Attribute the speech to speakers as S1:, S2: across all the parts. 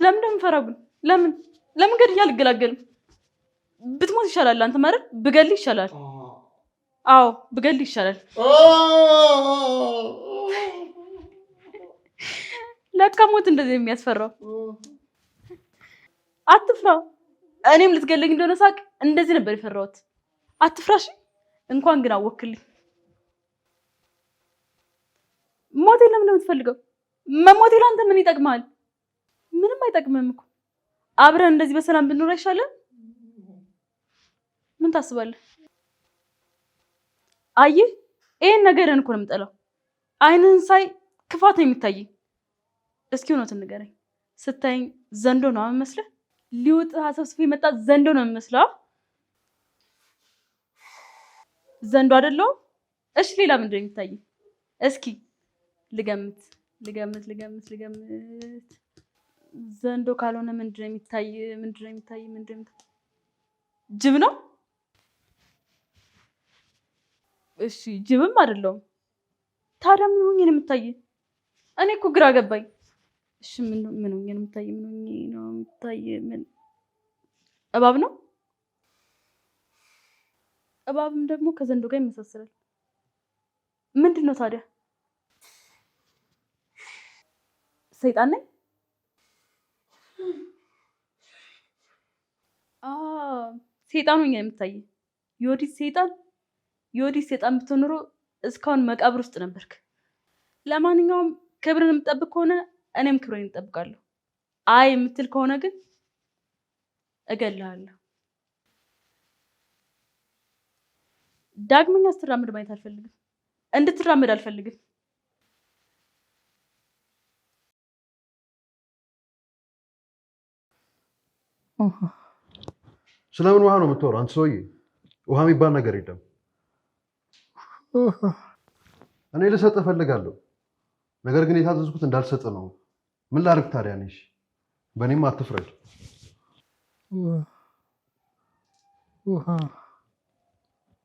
S1: ለምን እንደምፈራው ግን ለምን ገድዬ አልገላገልም? ብትሞት ይሻላል አንተ ማለት ብገልህ ይሻላል። አዎ ብገልህ ይሻላል። ለካ ሞት እንደዚህ የሚያስፈራው። አትፍራ። እኔም ልትገለኝ እንደሆነ ሳቅ እንደዚህ ነበር የፈራሁት። አትፍራሽ። እንኳን ግን አወክልኝ። ሞቴ ለምን ነው የምትፈልገው? መሞቴ ላንተ ምን ይጠቅማል? ምንም አይጠቅምም እኮ። አብረን እንደዚህ በሰላም ብንኖር አይሻልም? ምን ታስባለህ? አየህ ይሄን ነገርን እኮ ነው የምጠላው። አይንህን ሳይ ክፋት ነው የሚታየኝ። እስኪ እውነቱን ንገረኝ። ስታይኝ ዘንዶ ነው የምመስለው? ሊውጥ አሰብስፎ የመጣ ዘንዶ ነው የምመስለው? ዘንዶ አይደለሁም? እሺ ሌላ ምንድን ነው የሚታየኝ? እስኪ ልገምት። ዘንዶ ካልሆነ ምንድን ነው የሚታይ? ጅብ ነው? እሺ ጅብም አይደለሁም። ታዲያ ምን ሆኜ ነው የምታይ? እኔ እኮ ግራ ገባኝ። እሺ ምን ሆኜ ነው የምታይ? ምን እባብ ነው? እባብም ደግሞ ከዘንዶ ጋር ይመሳሰላል። ምንድን ነው ታዲያ? ሰይጣን ነኝ? ሰይጣን ሆኜ ነው የምታይ? የወዲት ሰይጣን ብትሆን ኖሮ እስካሁን መቃብር ውስጥ ነበርክ። ለማንኛውም ክብርን የምጠብቅ ከሆነ እኔም ክብሬን እጠብቃለሁ። አይ የምትል ከሆነ ግን እገልሃለሁ። ዳግመኛ ስትራመድ ማየት አልፈልግም። እንድትራመድ አልፈልግም።
S2: ስለምን ውሃ ነው የምትወራው አንተ ሰውዬ? ውሃ የሚባል ነገር የለም። እኔ ልሰጥህ እፈልጋለሁ፣ ነገር ግን የታዘዝኩት እንዳልሰጥህ ነው። ምን ላድርግ ታዲያ? ነሽ በእኔም አትፍረድ።
S3: ውሃ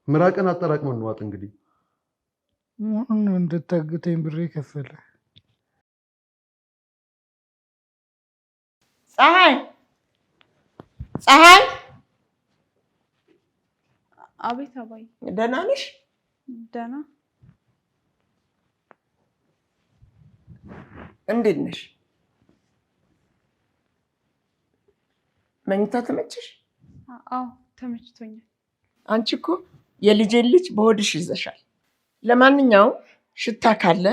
S2: ምራቅን አጠራቅመን እንዋጥ። እንግዲህ
S3: ምን እንድታግተኝ ብሬ ከፈለ።
S4: ፀሐይ!
S1: አቤት አባይ።
S4: ደህና ነሽ?
S1: ደህና።
S4: እንዴት ነሽ? መኝታ ተመቸሽ?
S1: አዎ ተመችቶኛል።
S4: አንቺ እኮ የልጄን ልጅ በሆድሽ ይዘሻል። ለማንኛውም ሽታ ካለ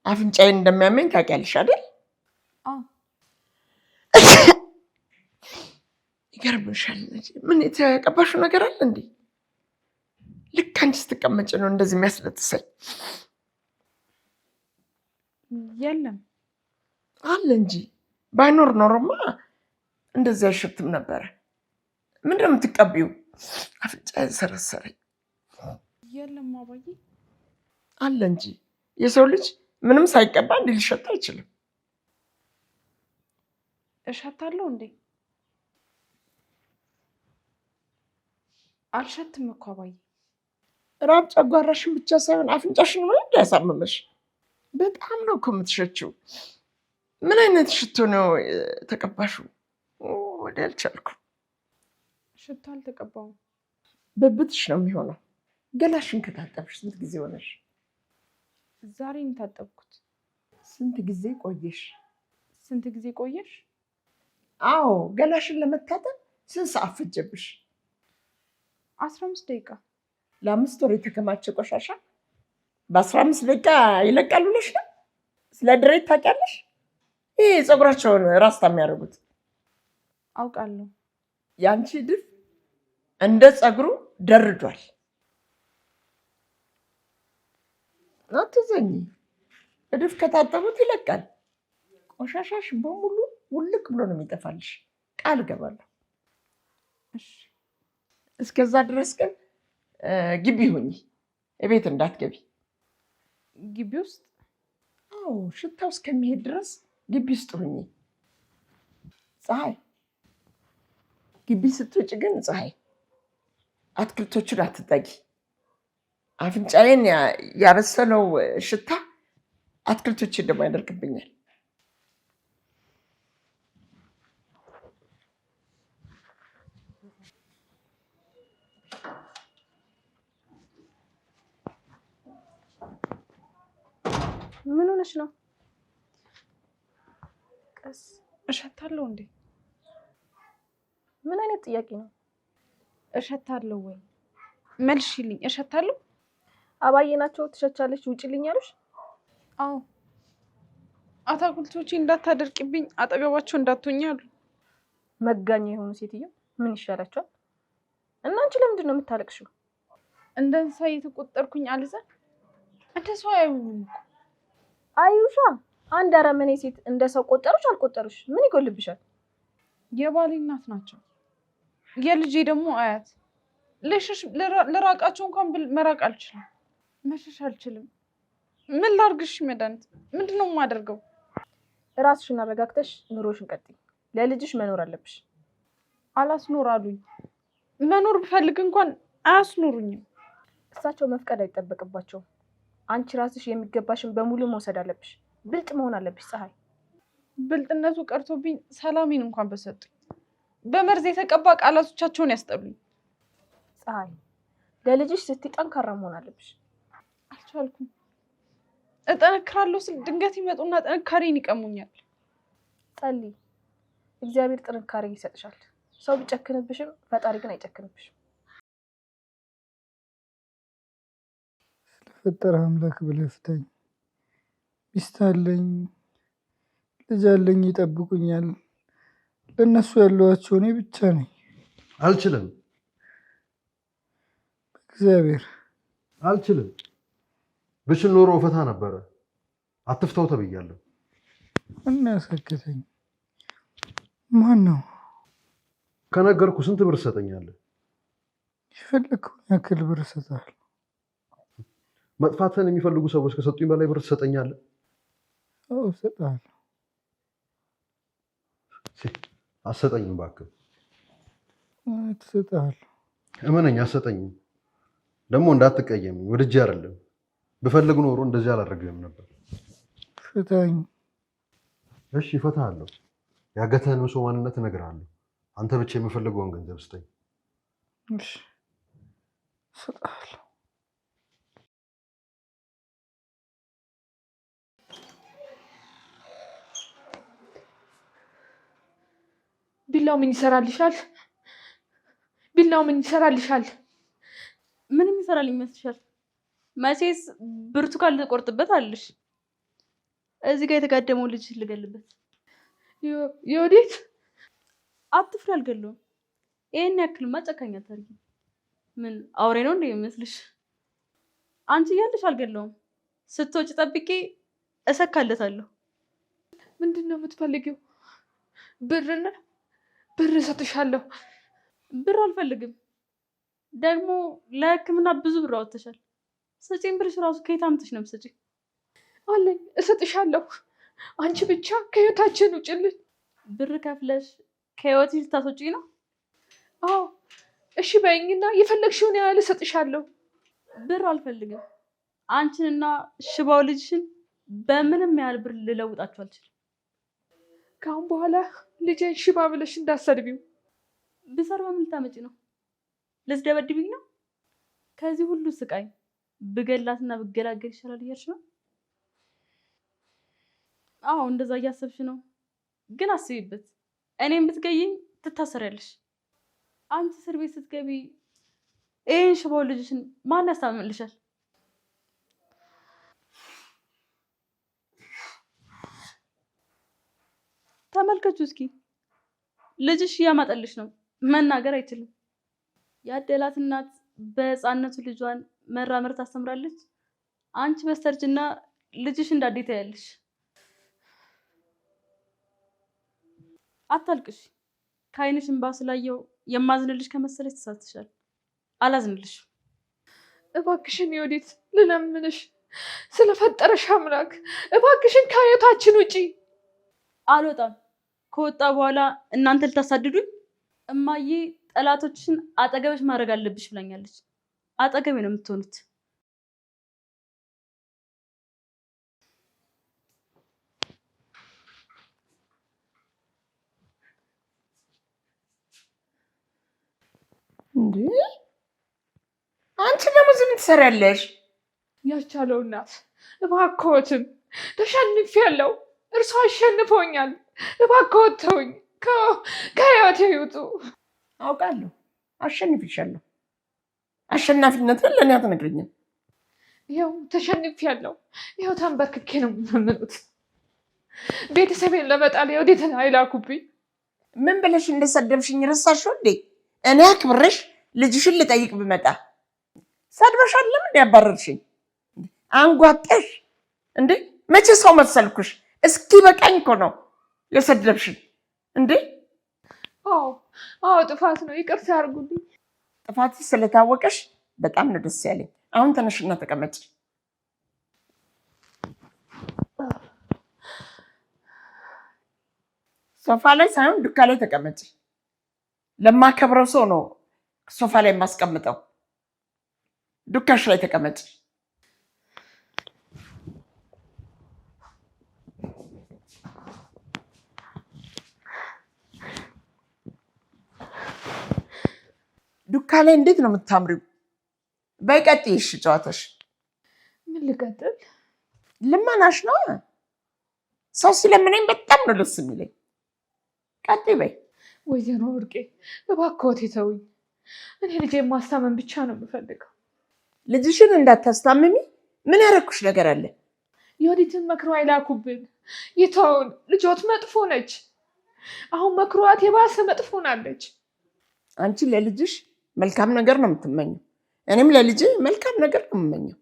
S4: አፍንጫዬን እንደሚያመኝ ታውቂያለሽ አይደል?
S1: አዎ።
S4: ይገርምሻል። ምን የተቀባሽው ነገር አለ እንዴ? ልክ አንቺ ስትቀመጭ ነው እንደዚህ የሚያስለጥሰኝ።
S1: የለም
S4: አለ እንጂ ባይኖር ኖሮማ እንደዚህ አይሸትም ነበረ። ምንድን ነው የምትቀቢው? አፍንጫዬን ሰረሰረኝ።
S1: የለም አባዬ።
S4: አለ እንጂ የሰው ልጅ ምንም ሳይቀባ እንዲህ ሊሸት አይችልም።
S1: እሸታለሁ እንዴ? አልሸትም እኮ አባዬ።
S4: ራብ ጨጓራሽን ብቻ ሳይሆን አፍንጫሽን ምን ያሳመመሽ? በጣም ነው እኮ የምትሸችው። ምን አይነት ሽቶ ነው ተቀባሽው? ወደ አልቻልኩ።
S1: ሽቶ አልተቀባውም።
S4: ብብትሽ ነው የሚሆነው። ገላሽን ከታጠብሽ ስንት ጊዜ ሆነሽ?
S1: ዛሬ ነው የታጠብኩት።
S4: ስንት ጊዜ ቆየሽ?
S1: ስንት ጊዜ ቆየሽ?
S4: አዎ ገላሽን ለመታጠብ ስንት ሰዓት ፈጀብሽ?
S1: 15 ደቂቃ።
S4: ለ5 ወር የተከማቸ ቆሻሻ በ15 ደቂቃ ይለቃል ብለሽ ነው? ስለ ድሬት ታውቂያለሽ? ይሄ ፀጉራቸውን ራስታ የሚያደርጉት።
S1: አውቃለሁ።
S4: ያንቺ ድፍ እንደ ፀጉሩ ደርዷል። አትዘኝ። እድፍ ከታጠቡት ይለቃል። ቆሻሻሽ በሙሉ ውልቅ ብሎ ነው የሚጠፋልሽ። ቃል ገባለሁ።
S1: እሺ።
S4: እስከዛ ድረስ ግን ግቢ ሁኚ፣ እቤት እንዳትገቢ።
S1: ግቢ ውስጥ?
S4: አዎ ሽታው እስከሚሄድ ድረስ ግቢ ውስጥ ሁኚ። ፀሐይ፣ ግቢ ስትወጪ ግን ፀሐይ አትክልቶቹን አትጠጊ። አፍንጫዬን ያበሰለው ሽታ አትክልቶችን ደግሞ ያደርግብኛል።
S5: ምን ሆነሽ ነው?
S1: ቀስ እሸታለሁ እንዴ?
S5: ምን አይነት ጥያቄ ነው?
S1: እሸታለሁ ወይ መልሽልኝ። እሸታለሁ?
S5: አባዬ ናቸው ትሸቻለሽ ውጪልኝ ያሉሽ?
S1: አዎ አታክልቶቼ እንዳታደርቅብኝ አጠገባቸው እንዳትሆኝ አሉ።
S5: መጋኛ የሆኑ ሴትዮ ምን ይሻላቸዋል? እና አንቺ ለምንድን ነው የምታለቅሽው?
S1: እንደ እንስሳ እየተቆጠርኩኝ አልዘን እንደ ሰው አያዩኝም እኮ።
S5: አዩሻ አንድ አረመኔ ሴት እንደ ሰው ቆጠሩሽ አልቆጠሩሽ ምን ይጎልብሻል?
S1: የባሌ እናት ናቸው፣ የልጄ ደግሞ አያት። ለራቃቸው እንኳን ብል መራቅ አልችልም፣ መሸሽ አልችልም። ምን ላርግሽ? መድኃኒት ምንድን ነው የማደርገው?
S5: ራስሽን አረጋግተሽ ኑሮሽን ቀጥይ። ለልጅሽ መኖር አለብሽ።
S1: አላስኖር አሉኝ። መኖር ብፈልግ እንኳን አያስኖሩኝም።
S5: እሳቸው መፍቀድ አይጠበቅባቸውም። አንቺ ራስሽ የሚገባሽን በሙሉ መውሰድ አለብሽ። ብልጥ መሆን አለብሽ ፀሐይ።
S1: ብልጥነቱ ቀርቶብኝ ሰላሜን እንኳን በሰጡኝ። በመርዝ የተቀባ ቃላቶቻቸውን ያስጠሉኝ።
S5: ፀሐይ ለልጅሽ ስትይ ጠንካራ መሆን አለብሽ።
S1: አልቻልኩም። እጠነክራለሁ ስል ድንገት ይመጡና ጥንካሬን ይቀሙኛል።
S5: ጸልይ፣ እግዚአብሔር ጥንካሬ ይሰጥሻል። ሰው ቢጨክንብሽም ፈጣሪ ግን አይጨክንብሽም።
S3: ስለፈጠረ አምላክ ብለህ ፍታኝ። ሚስት አለኝ፣ ልጅ አለኝ፣ ይጠብቁኛል። ለእነሱ ያለዋቸው እኔ ብቻ ነኝ።
S2: አልችልም።
S3: እግዚአብሔር
S2: አልችልም። ብችል ኖሮ ፈታ ነበረ። አትፍታው ተብያለሁ።
S3: እና ያሰከተኝ ማን ነው?
S2: ከነገርኩ ስንት ብር ትሰጠኛለህ?
S3: የፈለግከውን ያክል ብር እሰጥሃለሁ።
S2: መጥፋትን የሚፈልጉ ሰዎች ከሰጡኝ በላይ ብር ትሰጠኛለህ?
S3: አዎ እሰጥሃለሁ።
S2: አትሰጠኝም እባክህ።
S3: እሰጥሃለሁ።
S2: እመነኝ፣ አትሰጠኝም። ደግሞ እንዳትቀየምኝ፣ ወድጄ አይደለም። ብፈልግ ኖሮ እንደዚህ አላደርግም ነበር።
S3: ፍታኝ።
S2: እሺ እፈታሃለሁ። ያገተህን ሰው ማንነት እነግርሃለሁ። አንተ ብቻ የምፈልገውን ገንዘብ ስጠኝ።
S3: እሺ እሰጥሃለሁ።
S6: ቢላው ምን ይሰራልሻል? ቢላው ምን ይሰራልሻል?
S1: ምንም ይሰራል ይመስልሻል? መቼስ ብርቱካን ልቆርጥበት አለሽ። እዚህ ጋር የተጋደመው ልጅ ልገልበት።
S6: የወዴት?
S1: አትፍሪ፣ አልገለውም። ይሄን ያክልማ ጨካኝ አታርጊ። ምን አውሬ ነው እንደ ይመስልሽ? አንቺ እያለሽ አልገለውም። ስትወጪ ጠብቄ እሰካለታለሁ።
S6: ምንድን ነው የምትፈልጊው? ብርና ብር እሰጥሻለሁ።
S1: ብር አልፈልግም። ደግሞ ለሕክምና ብዙ ብር አወጥተሻል። ስጪኝ ብርሽ ራሱ ከየት አምጥተሽ ነው የምትሰጪኝ?
S6: አለኝ፣ እሰጥሻለሁ። አንቺ ብቻ ከህይወታችን ውጭልን።
S1: ብር ከፍለሽ ከህይወት ልታስወጪኝ ነው?
S6: አዎ እሺ በይኝና የፈለግሽውን ያህል እሰጥሻለሁ።
S1: ብር አልፈልግም። አንቺንና ሽባው ልጅሽን በምንም ያህል ብር ልለውጣችሁ አልችልም።
S6: ከአሁን በኋላ ልጄን ሽባ ብለሽ እንዳሰድቢው።
S1: ብሰር በምን ልታመጪ ነው? ልትደበድብኝ ነው? ከዚህ ሁሉ ስቃይ ብገላትና ብገላገል ይሻላል እያልሽ ነው? አዎ እንደዛ እያሰብሽ ነው። ግን አስቢበት። እኔም ብትገይኝ ትታሰሪያለሽ። አንቺ እስር ቤት ስትገቢ ይሄን ሽባው ልጅሽን ማን ያስታምልሻል? ተመልከቹ እስኪ። ልጅሽ እያማጠልሽ ነው፣ መናገር አይችልም። ያደላት እናት በህፃነቱ ልጇን መራመር ታስተምራለች። አንቺ በስተርጅና ልጅሽ እንዳዴ ታያለሽ። አታልቅሽ። ከዓይንሽ እንባ ስላየው የማዝንልሽ ከመሰለሽ ተሳስተሻል። አላዝንልሽ።
S6: እባክሽን የወዴት ልለምንሽ፣ ስለፈጠረሽ አምላክ እባክሽን ከህይወታችን ውጪ።
S1: አልወጣም። ከወጣ በኋላ እናንተ ልታሳድዱኝ? እማዬ ጠላቶችሽን አጠገብሽ ማድረግ አለብሽ ብላኛለች። አጠገቤ ነው የምትሆኑት።
S4: እንዴ አንቺ ደግሞ ዝም ትሰሪያለሽ?
S6: ያስቻለው እናት እባክዎትን ተሸንፌያለሁ። እርሱ አሸንፎኛል። እባክዎ ተውኝ፣ ከህይወቴ ይውጡ።
S4: አውቃለሁ፣ አሸንፍሻለሁ። አሸናፊነትን ለእኔ አትነግረኝም።
S6: ይኸው ተሸንፌያለሁ። ይኸው ተንበርክኬ ነው የምለምኑት። ቤተሰቤን ለመጣል የወዴትን አይላኩብኝ።
S4: ምን ብለሽ እንደሰደብሽኝ ረሳሽው እንዴ? እኔ አክብሬሽ ልጅሽን ልጠይቅ ብመጣ ሰድበሻል። ለምን ያባረርሽኝ? አንጓጠሽ እንዴ? መቼ ሰው መሰልኩሽ? እስኪ በቃኝ እኮ ነው የሰደብሽኝ እንዴ?
S6: አዎ ጥፋት ነው፣ ይቅርታ አድርጉልኝ።
S4: ጥፋት ስለታወቀሽ በጣም ነው ደስ ያለኝ። አሁን ተነሽና ተቀመጭ። ሶፋ ላይ ሳይሆን ዱካ ላይ ተቀመጭ። ለማከብረው ሰው ነው ሶፋ ላይ የማስቀምጠው። ዱካሽ ላይ ተቀመጭ። ዱካ ላይ እንዴት ነው የምታምሪው? በይ ቀጥይ። እሺ ጨዋታሽ።
S6: ምን ልቀጥል?
S4: ልመናሽ ነው። ሰው ሲለምነኝ በጣም ነው ደስ የሚለኝ። ቀጥይ በይ።
S6: ወይዘሮ ወርቄ እባክዎት ተውኝ። እኔ ልጄን ማስታመም ብቻ ነው የምፈልገው።
S4: ልጅሽን እንዳታስታምሚ ምን ያደረኩሽ ነገር አለ?
S6: የወዲትን መክሮ አይላኩብን። ይተውን። ልጆት መጥፎ ነች። አሁን መክሯት የባሰ መጥፎ ናለች።
S4: አንቺ ለልጅሽ መልካም ነገር ነው የምትመኘው። እኔም ለልጅ መልካም ነገር ነው የምመኘው።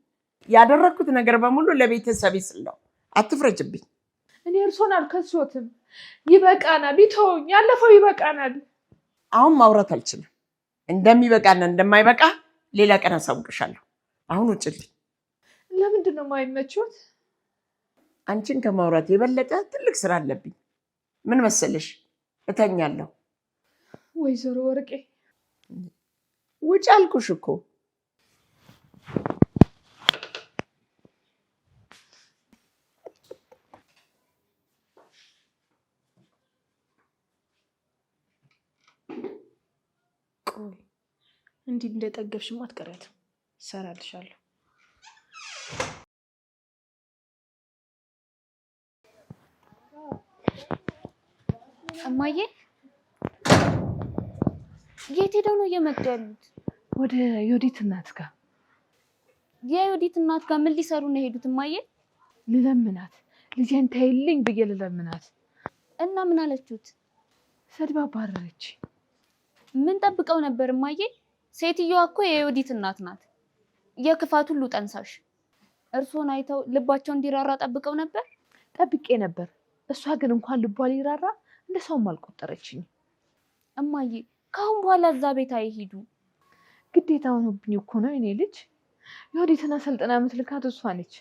S4: ያደረኩት ነገር በሙሉ ለቤተሰቤ ስል ነው። አትፍረጅብኝ።
S6: እኔ እርሶን አልከሶትም። ይበቃናል። ይተውኝ። ያለፈው ይበቃናል።
S4: አሁን ማውራት አልችልም። እንደሚበቃና እንደማይበቃ ሌላ ቀን አሳውቅሻለሁ። አሁን ውጭልኝ።
S6: ለምንድን ነው የማይመቾት?
S4: አንቺን ከማውራት የበለጠ ትልቅ ስራ አለብኝ። ምን መሰለሽ? እተኛለሁ።
S6: ወይዘሮ ወርቄ
S4: ውጭ አልኩሽ እኮ።
S5: ቆይ እንዲህ እንደጠገብሽማ አትቀሪያትም። እሰራልሻለሁ።
S1: እማዬ የት ሄደው ነው እየመጡ ያሉት?
S6: ወደ ዮዲት እናት ጋር።
S1: የዮዲት እናት ጋር ምን ሊሰሩ ነው የሄዱት? እማዬ
S6: ልለምናት፣ ልጄን ተይልኝ ብዬ ልለምናት።
S1: እና ምን አለችሁት?
S6: ሰድባ አባረረች።
S1: ምን ጠብቀው ነበር እማዬ? ሴትዮዋ እኮ የዮዲት እናት ናት፣ የክፋት ሁሉ ጠንሳሽ። እርሶን አይተው ልባቸው እንዲራራ ጠብቀው ነበር?
S6: ጠብቄ ነበር። እሷ ግን እንኳን ልቧ ሊራራ እንደ ሰውም አልቆጠረችኝ።
S1: እማዬ ከአሁን በኋላ እዛ ቤት አይሄዱ።
S6: ግዴታ ሆኖብኝ እኮ ነው። እኔ ልጅ የወዲትን አሰልጥና የምትልካት እሷ ነች።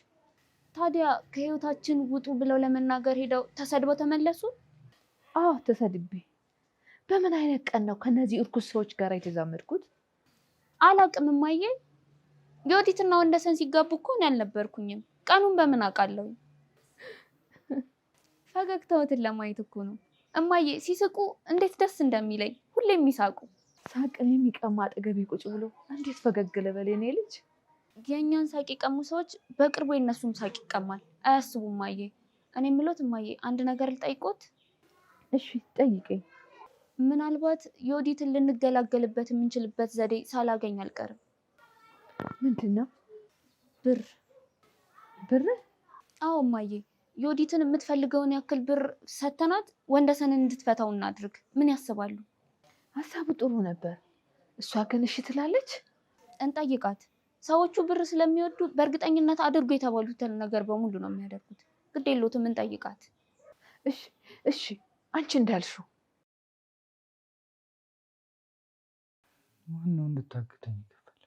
S1: ታዲያ ከህይወታችን ውጡ ብለው ለመናገር ሄደው ተሰድበው ተመለሱ?
S6: አዎ ተሰድቤ። በምን አይነት ቀን ነው ከነዚህ እርኩስ ሰዎች ጋር የተዛመድኩት?
S1: አላቅም እማዬ። የወዲትና ወንደሰን ሲጋቡ እኮ እኔ አልነበርኩኝም። ቀኑን በምን አውቃለሁ? ፈገግታዎትን ለማየት እኮ ነው እማዬ። ሲስቁ እንዴት ደስ እንደሚለኝ። ሁሌም የሚሳቁ
S6: ሳቅን የሚቀማ አጠገቤ ቁጭ ብሎ እንዴት ፈገግ ልበል የኔ ልጅ።
S1: የእኛን ሳቅ የቀሙ ሰዎች በቅርቡ የነሱም ሳቅ ይቀማል። አያስቡም እማዬ። እኔ የምሎት እማዬ አንድ ነገር ልጠይቆት?
S6: እሺ ጠይቀኝ።
S1: ምናልባት የወዲትን ልንገላገልበት የምንችልበት ዘዴ ሳላገኝ አልቀርም።
S6: ምንድን ነው?
S1: ብር።
S6: ብር?
S1: አዎ እማዬ። የወዲትን የምትፈልገውን ያክል ብር ሰተናት ወንደሰንን እንድትፈታው እናድርግ። ምን ያስባሉ?
S6: ሀሳቡ ጥሩ ነበር። እሷ ግን እሺ ትላለች?
S1: እንጠይቃት። ሰዎቹ ብር ስለሚወዱ በእርግጠኝነት አድርጎ የተባሉትን ነገር በሙሉ ነው የሚያደርጉት። ግድ የለዎትም፣ እንጠይቃት።
S6: እሺ እሺ፣ አንቺ እንዳልሽው።
S3: ማን ነው እንድታግተኝ ይከፈል?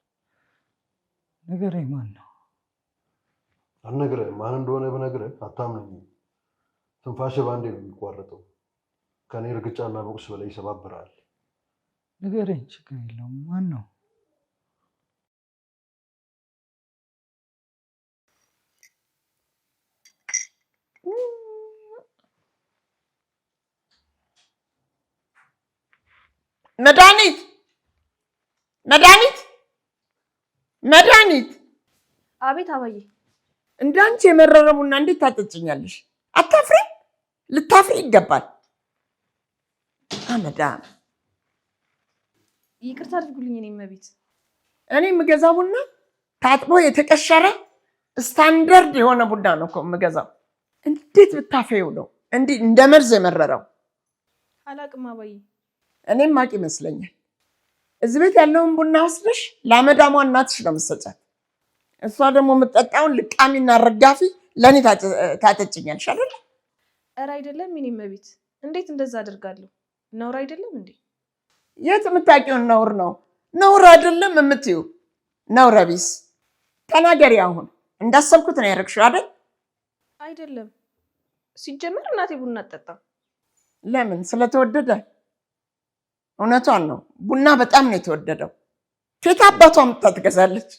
S3: ንገረኝ፣ ማን ነው?
S2: አልነግርህም። ማን እንደሆነ ብነግርህ አታምነኝም። ትንፋሽ ባንዴ ነው የሚቋረጠው። ከኔ እርግጫና ቦክስ በላይ ይሰባብራል።
S3: ንገረኝ፣ ችግር የለውም። ማን ነው?
S4: መድኃኒት መድኃኒት መድኃኒት!
S5: አቤት አባዬ።
S4: እንዳንቺ የመረረ ቡና እንዴት ታጠጭኛለሽ? አታፍሪ? ልታፍሪ ይገባል። አመዳም
S5: ይቅርታ አድርጉልኝ። እኔ መቤት
S4: እኔ የምገዛው ቡና ታጥቦ የተቀሸረ ስታንዳርድ የሆነ ቡና ነው እኮ የምገዛው። እንዴት ብታፈዩ ነው እንዲህ እንደ መርዝ የመረረው?
S5: አላቅም አባዬ።
S4: እኔም ማቅ ይመስለኛል። እዚህ ቤት ያለውን ቡና ወስደሽ ለአመዳሟ እናትሽ ነው የምትሰጫት። እሷ ደግሞ የምትጠጣውን ልቃሚና ረጋፊ ለእኔ ታጠጭኛለሽ አይደለ?
S5: ኧረ አይደለም። እኔ መቤት እንዴት እንደዛ አደርጋለሁ? ነውር አይደለም እንዴ?
S4: የት የምታውቂውን ነውር ነው? ነውር አይደለም የምትዩ ነውረ ቢስ። ተናገሪ አሁን። እንዳሰብኩት ነው ያደረግሽው አይደል?
S5: አይደለም። ሲጀመር እናቴ ቡና አትጠጣም።
S4: ለምን? ስለተወደደ? እውነቷን ነው። ቡና በጣም ነው የተወደደው። ኬት አባቷ አምጥታ ትገዛለች?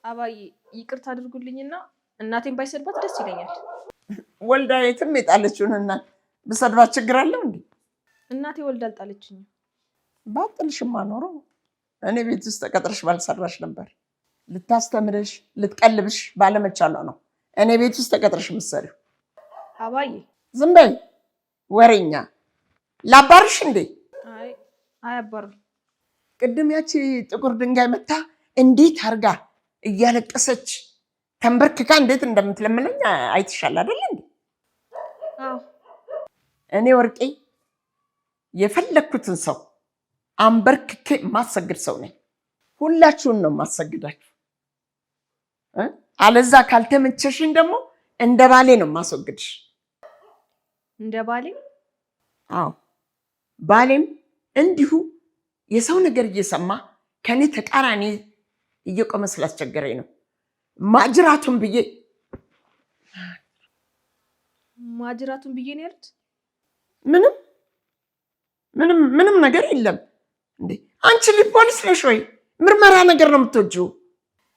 S5: አባዬ ይቅርታ አድርጉልኝና እናቴን ባይሰድባት ደስ ይለኛል።
S4: ወልዳ የትም የጣለችውን እናት ብሰድባት ችግር አለው እንዴ?
S5: እናቴ ወልዳ አልጣለችኝም።
S4: ባጥልሽማ ኖሮ እኔ ቤት ውስጥ ተቀጥረሽ ባልሰራሽ ነበር። ልታስተምርሽ ልትቀልብሽ ባለመቻሏ ነው እኔ ቤት ውስጥ ተቀጥረሽ የምትሰሪው።
S5: አባዬ
S4: ዝም በይ ወሬኛ። ላባርሽ እንዴ?
S5: አይ አያባርም።
S4: ቅድም ያቺ ጥቁር ድንጋይ መታ እንዴት አርጋ እያለቀሰች ተንበርክካ እንዴት እንደምትለምነኝ አይተሻል አይደል እንዴ?
S5: አዎ።
S4: እኔ ወርቄ የፈለኩትን ሰው አንበርክኬ ማሰግድ ሰው ነኝ። ሁላችሁን ነው ማሰግዳችሁ። አለዛ ካልተመቸሽኝ ደግሞ እንደ ባሌ ነው ማስወግድሽ።
S5: እንደ ባሌ?
S4: አዎ፣ ባሌም እንዲሁ የሰው ነገር እየሰማ ከኔ ተቃራኒ እየቆመ ስላስቸገረኝ ነው ማጅራቱን ብዬ
S5: ነው ያሉት።
S4: ምንም ነገር የለም እንዴ። አንቺ ልጅ ፖሊስ ነሽ ወይ? ምርመራ ነገር ነው የምትወጂው?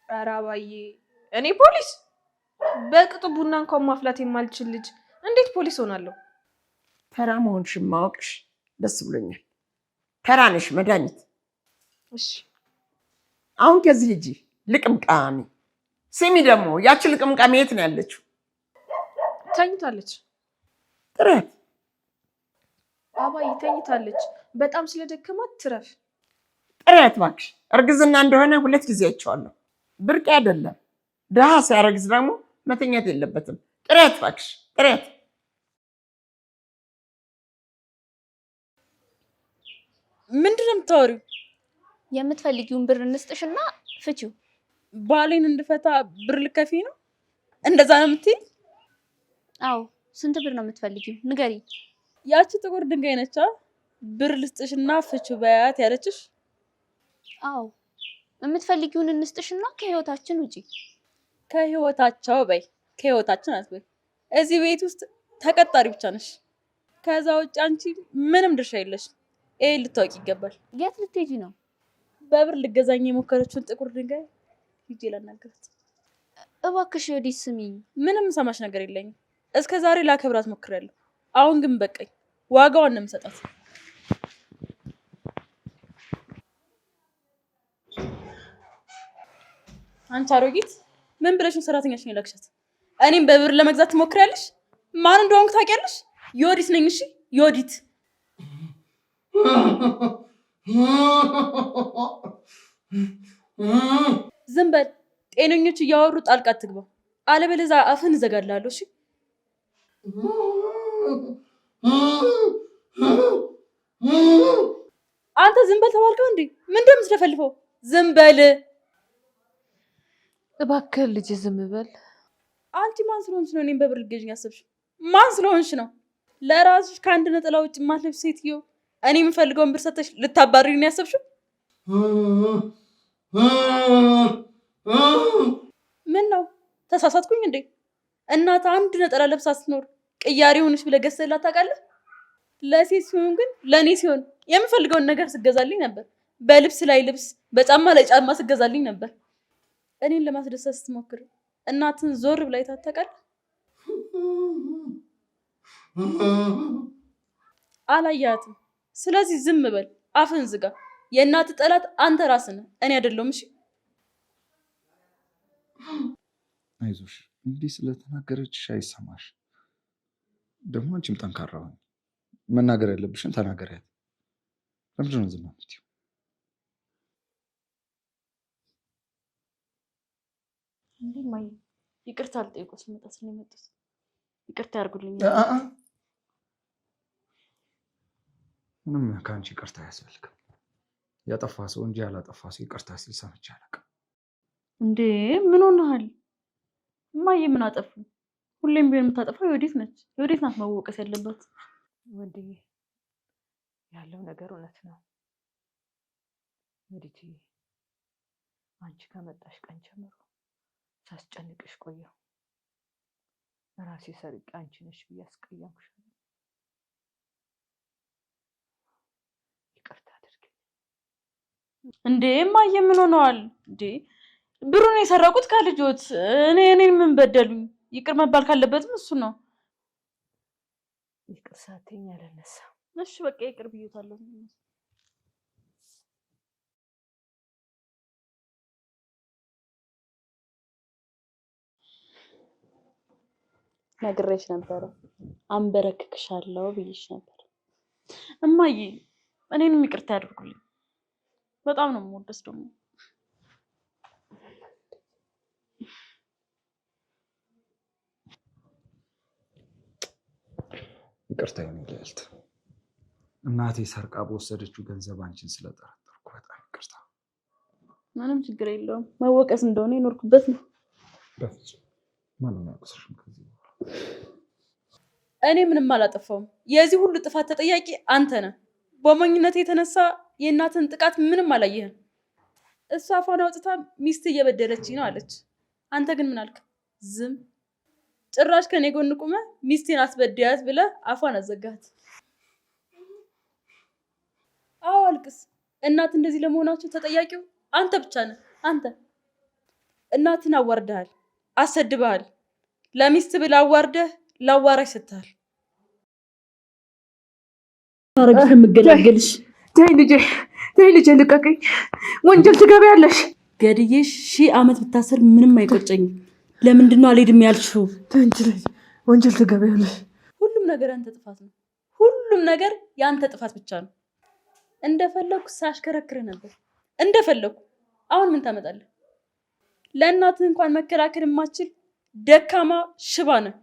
S5: ኧረ አባዬ እኔ ፖሊስ? በቅጡ ቡና እንኳን ማፍላት የማልችል ልጅ እንዴት ፖሊስ ሆናለሁ?
S4: ተራ መሆንሽን ማወቅሽ ደስ ብሎኛል። ተራ ነሽ መድኃኒት።
S5: እሺ
S4: አሁን ከዚህ ሂጂ ልቅምቃሚ። ስሚ ደግሞ ያቺ ልቅምቃሚ የት ነው ያለችው?
S5: ተኝታለች።
S4: ጥረት
S5: አባዬ ተኝታለች። በጣም ስለደከማት ትረፍ።
S4: ጥረት እባክሽ። እርግዝና እንደሆነ 2 ጊዜ አይቼዋለሁ። ብርቅ አይደለም። ድሃ ሲያረግዝ ደግሞ መተኛት የለበትም። ጥረት እባክሽ ጥረት።
S1: ምንድን ነው የምታወሪው?
S7: የምትፈልጊውን ብር እንስጥሽና ፍቺው።
S1: ባሌን እንድፈታ ብር ልከፊ ነው? እንደዛ ነው የምትይ?
S7: አዎ። ስንት ብር ነው የምትፈልጊው? ንገሪ።
S1: ያቺ ጥቁር ድንጋይ ነቻ ብር ልስጥሽና ፍቺው በያት ያለችሽ?
S7: አዎ። የምትፈልጊውን እንስጥሽና ከህይወታችን ውጪ።
S1: ከህይወታቸው በይ፣ ከህይወታችን አትበይ። እዚህ ቤት ውስጥ ተቀጣሪ ብቻ ነሽ። ከዛ ውጭ አንቺ ምንም ድርሻ የለሽም። ይሄ ልታወቂ ይገባል።
S7: የት ልትሄጂ ነው?
S1: በብር ልገዛኝ የሞከረችውን ጥቁር ድንጋይ ሂጄ ላናግራት።
S7: እባክሽ ወዲህ ስሚኝ።
S1: ምንም ሰማሽ ነገር የለኝም። እስከ ዛሬ ላከብራት ሞክሬያለሁ። አሁን ግን በቃኝ። ዋጋዋን ነው የምሰጣት። አንቺ አሮጊት ምን ብለሽን ሰራተኛሽ ነው የላክሻት? እኔም በብር ለመግዛት ትሞክሪያለሽ? ማን እንደሆንኩ ታውቂያለሽ? ዮዲት ነኝ። እሺ ዮዲት። ዝም በል። ጤነኞች እያወሩ ጣልቃ አትግባ፣ አለበለዚያ አፍህን እዘጋልሃለሁ። እሺ አንተ ዝም በል ተባልከው እንዴ? ምን እንደምትለፈልፈው? ዝም በል
S6: እባክህ ልጅ ዝም በል።
S1: አንቺ ማን ስለሆንሽ ነው እኔም በብር ልትገዢኝ ያሰብሽ? ማን ስለሆንሽ ነው? ለራስሽ ከአንድ ነጠላ ውጭ የማትለብሽ ሴትዮ እኔ የምፈልገውን ብር ሰጥተሽ ልታባሪኝ ነው ያሰብሽው? ምን ነው ተሳሳትኩኝ እንዴ? እናት አንድ ነጠላ ለብሳ ስትኖር ቅያሬ ሆነሽ ብለህ ገዝተህላት ታውቃለህ? ለሴት ሲሆን ግን ለእኔ ሲሆን የምፈልገውን ነገር ስገዛልኝ ነበር። በልብስ ላይ ልብስ፣ በጫማ ላይ ጫማ ስገዛልኝ ነበር። እኔን ለማስደሰት ስትሞክር እናትን ዞር ብላ አይተሃት ታውቃለህ? አላያትም። ስለዚህ ዝም በል፣ አፍህን ዝጋ። የእናት ጠላት አንተ ራስህ ነህ፣ እኔ አይደለሁም። እሺ
S8: አይዞሽ እንዲህ ስለተናገረችሽ አይሰማሽ። ደግሞ አንቺም ጠንካራ ሆኝ መናገር ያለብሽን ተናገሪያት። ለምንድን ነው ዝም የምትይው?
S1: እንዴ ማይ ይቅርታ አልጠይቆ ስመጣ ስለመጡት ይቅርታ ያርጉልኝ።
S8: ምንም ከአንቺ ይቅርታ አያስፈልግም። ያጠፋ ሰው እንጂ ያላጠፋ ሰው ይቅርታ ሲል ሰምቼ አላውቅም።
S1: እንዴ ምን ሆነሃል? እማዬ ምን አጠፉ? ሁሌም ቢሆን የምታጠፋው የወዴት ነች? የወዴት ናት መወቀስ ያለባት?
S6: ወንድዬ ያለው ነገር እውነት ነው። ወዲቲ አንቺ ከመጣሽ ቀን ጀምሮ ሳስጨንቅሽ ቆየሁ። ራሴ ሰርቄ አንቺ ነሽ ብዬ አስቀየምኩሽ። ይቅርታ አድርጊ።
S1: እንዴ እማዬ ምን ሆነዋል? እንዴ ብሩን የሰረቁት ከልጆት እኔን ምን በደሉኝ? ይቅር መባል ካለበትም እሱ ነው።
S6: ይቅር ሳትይኝ አልነሳም።
S1: እሺ በቃ ይቅር ብዬታለሁ። ነግሬሽ ነበረ አንበረክክሻለሁ ብዬሽ ነበር። እማዬ እኔንም ይቅርታ ያድርጉልኝ። በጣም ነው የምወደስ ደግሞ
S8: ይቅርታ ይልልት እናቴ ሰርቃ በወሰደችው ገንዘብ አንቺን ስለጠረጠርኩ በጣም ይቅርታ።
S1: ምንም ችግር የለውም። መወቀስ እንደሆነ የኖርኩበት ነው።
S8: በፍጹም ማንም አያውቅሽም ከዚህ በኋላ።
S1: እኔ ምንም አላጠፋውም። የዚህ ሁሉ ጥፋት ተጠያቂ አንተ ነህ። በሞኝነት የተነሳ የእናትን ጥቃት ምንም አላየህም። እሷ አፏን አውጥታ ሚስት እየበደለችኝ ነው አለች። አንተ ግን ምን አልክ? ዝም። ጭራሽ ከኔ ጎን ቁመ ሚስቴን አስበድያት ብለህ አፏን አዘጋት። አዎ አልቅስ። እናት እንደዚህ ለመሆናቸው ተጠያቂው አንተ ብቻ ነህ። አንተ እናትን አዋርደሃል፣ አሰድበሃል። ለሚስት ብለህ አዋርደህ ላዋራሽ ስትል አረግሽ የምገላገልሽ።
S6: ተይ ልጄ ልቀቀኝ። ወንጀል ትገቢያለሽ።
S1: ገድዬሽ 1000 ዓመት ብታሰር ምንም አይቆጨኝም። ለምንድነው አልሄድም ያልሽው?
S6: ወንጀል ትገቢያለሽ።
S1: ሁሉም ነገር ያንተ ጥፋት ነው። ሁሉም ነገር ያንተ ጥፋት ብቻ ነው። እንደፈለኩ ሳሽከረክርህ ነበር እንደፈለኩ። አሁን ምን ታመጣለህ? ለእናትህ እንኳን መከላከል የማትችል ደካማ ሽባ ነህ።